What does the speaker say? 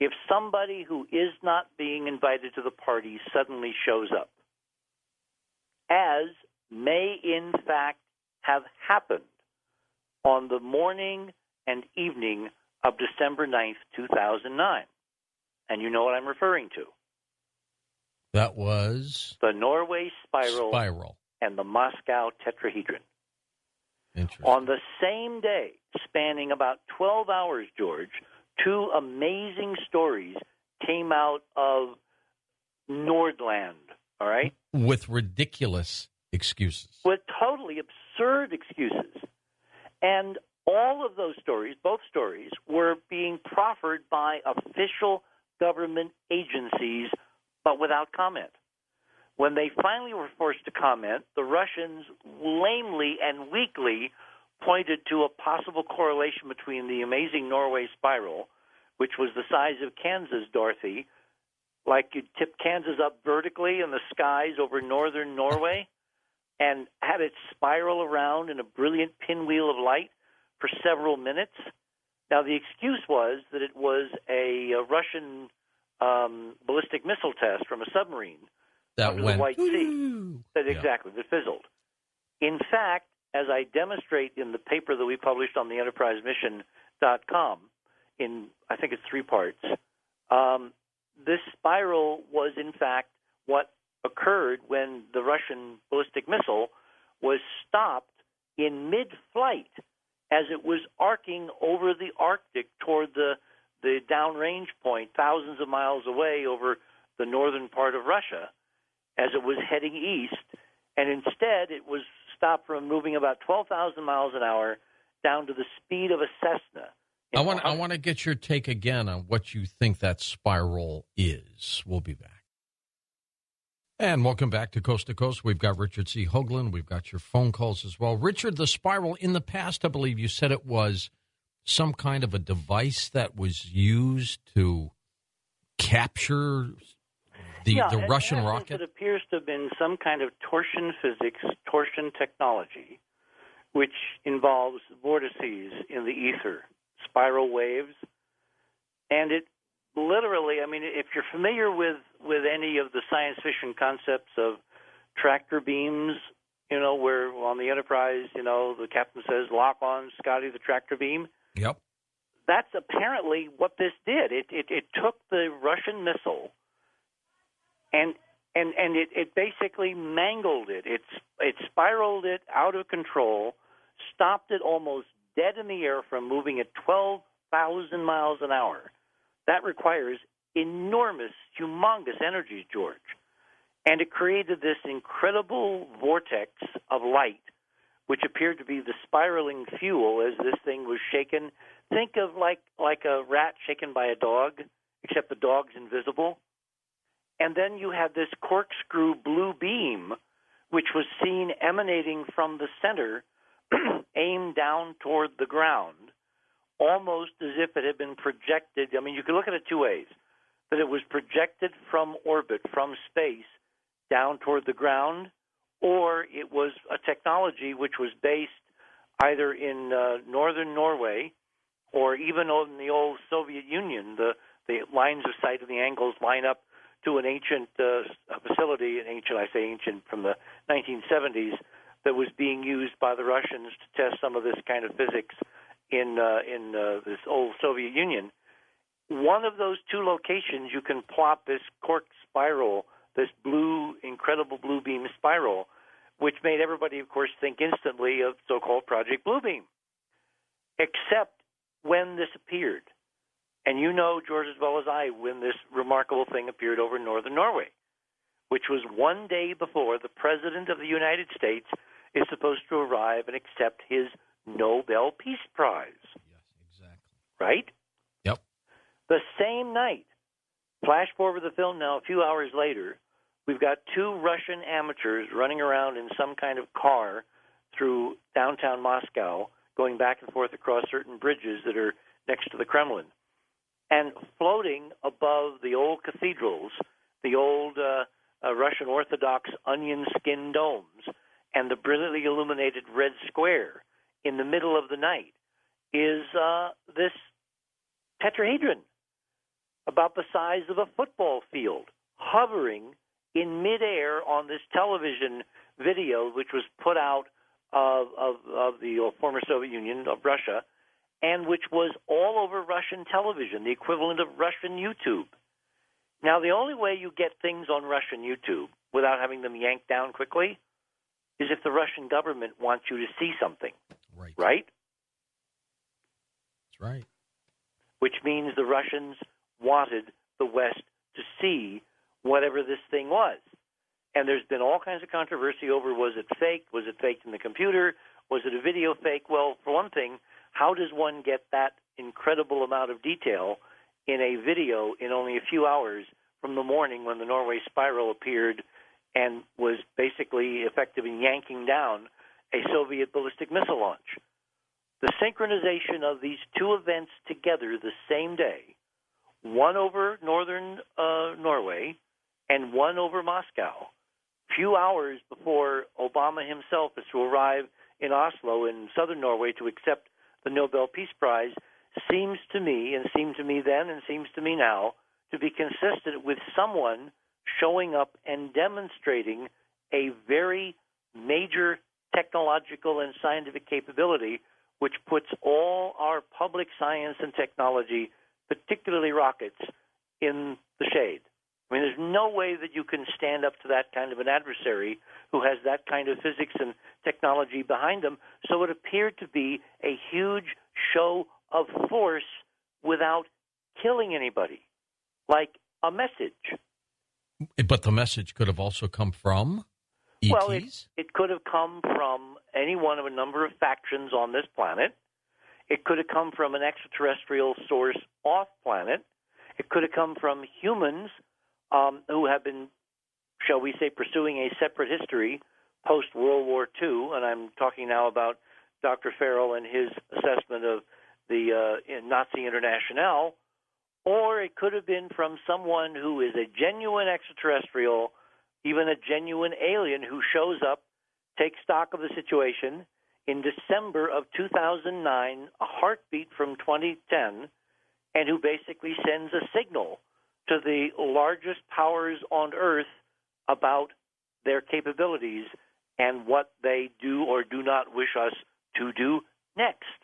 if somebody who is not being invited to the party suddenly shows up, as may in fact have happened on the morning and evening of December 9th, 2009. And you know what I'm referring to. That was? The Norway spiral and the Moscow tetrahedron. Interesting. On the same day, spanning about 12 hours, George, two amazing stories came out of Nordland, all right? With ridiculous excuses. With totally absurd excuses. And all of those stories, both stories, were being proffered by official government agencies, but without comment. When they finally were forced to comment, the Russians lamely and weakly pointed to a possible correlation between the amazing Norway spiral, which was the size of Kansas, Dorothy, like you'd tip Kansas up vertically in the skies over northern Norway, and had it spiral around in a brilliant pinwheel of light for several minutes. Now, the excuse was that it was a Russian ballistic missile test from a submarine under the White Sea. Exactly, that fizzled. In fact, as I demonstrate in the paper that we published on the enterprisemission.com, in, I think it's 3 parts, this spiral was, in fact, what occurred when the Russian ballistic missile was stopped in mid-flight as it was arcing over the Arctic toward the downrange point, thousands of miles away over the northern part of Russia, as it was heading east. And instead, it was stopped from moving about 12,000 miles an hour down to the speed of a Cessna. I want to get your take again on what you think that spiral is. We'll be back. And welcome back to Coast to Coast. We've got Richard C. Hoagland. We've got your phone calls as well. Richard, the spiral, in the past, I believe you said it was some kind of a device that was used to capture the Russian rocket? It appears to have been some kind of torsion physics, torsion technology, which involves vortices in the ether, spiral waves. And it literally, I mean, if you're familiar with any of the science fiction concepts of tractor beams, you know, where on the Enterprise, you know, the captain says, lock on, Scotty, the tractor beam. Yep. That's apparently what this did. It took the Russian missile and it basically mangled it. It spiraled it out of control, stopped it almost dead in the air from moving at 12,000 miles an hour. That requires enormous, humongous energy, George. And it created this incredible vortex of light, which appeared to be the spiraling fuel as this thing was shaken. Think of like a rat shaken by a dog, except the dog's invisible. And then you had this corkscrew blue beam, which was seen emanating from the center, aimed down toward the ground, almost as if it had been projected. I mean, you could look at it two ways, that it was projected from orbit, from space, down toward the ground, or it was a technology which was based either in northern Norway or even in the old Soviet Union. The lines of sight and the angles line up to an ancient facility, I say ancient, from the 1970s, that was being used by the Russians to test some of this kind of physics in this old Soviet Union. One of those two locations, you can plot this cork spiral, this blue, incredible blue beam spiral, which made everybody, of course, think instantly of so-called Project Bluebeam, except when this appeared. And you know, George, as well as I, when this remarkable thing appeared over northern Norway, which was one day before the President of the United States is supposed to arrive and accept his Nobel Peace Prize. Yes, exactly. Right? Yep. The same night, flash forward the film now, a few hours later, we've got two Russian amateurs running around in some kind of car through downtown Moscow, going back and forth across certain bridges that are next to the Kremlin. And floating above the old cathedrals, the old Russian Orthodox onion skin domes, and the brilliantly illuminated red square in the middle of the night is this tetrahedron, a about the size of a football field, hovering in midair on this television video, which was put out of the former Soviet Union, of Russia, and which was all over Russian television, the equivalent of Russian YouTube. Now, the only way you get things on Russian YouTube without having them yanked down quickly is if the Russian government wants you to see something. Right. Right? That's right. Which means the Russians wanted the West to see whatever this thing was. And there's been all kinds of controversy over, was it fake? Was it faked in the computer? Was it a video fake? Well, for one thing, how does one get that incredible amount of detail in a video in only a few hours from the morning when the Norway spiral appeared and was basically effective in yanking down a Soviet ballistic missile launch? The synchronization of these two events together the same day, one over northern Norway and one over Moscow, few hours before Obama himself is to arrive in Oslo in southern Norway to accept the Nobel Peace Prize, seems to me, and seemed to me then and seems to me now, to be consistent with someone showing up and demonstrating a very major technological and scientific capability which puts all our public science and technology, particularly rockets, in the shade. I mean, there's no way that you can stand up to that kind of an adversary who has that kind of physics and technology behind them. So it appeared to be a huge show of force without killing anybody, like a message. But the message could have also come from ETs? Well, it could have come from any one of a number of factions on this planet. It could have come from an extraterrestrial source off planet. It could have come from humans who have been, shall we say, pursuing a separate history post-World War II, and I'm talking now about Dr. Farrell and his assessment of the Nazi Internationale, or it could have been from someone who is a genuine extraterrestrial, even a genuine alien who shows up, takes stock of the situation. In December of 2009, a heartbeat from 2010, and who basically sends a signal to the largest powers on Earth about their capabilities and what they do or do not wish us to do next.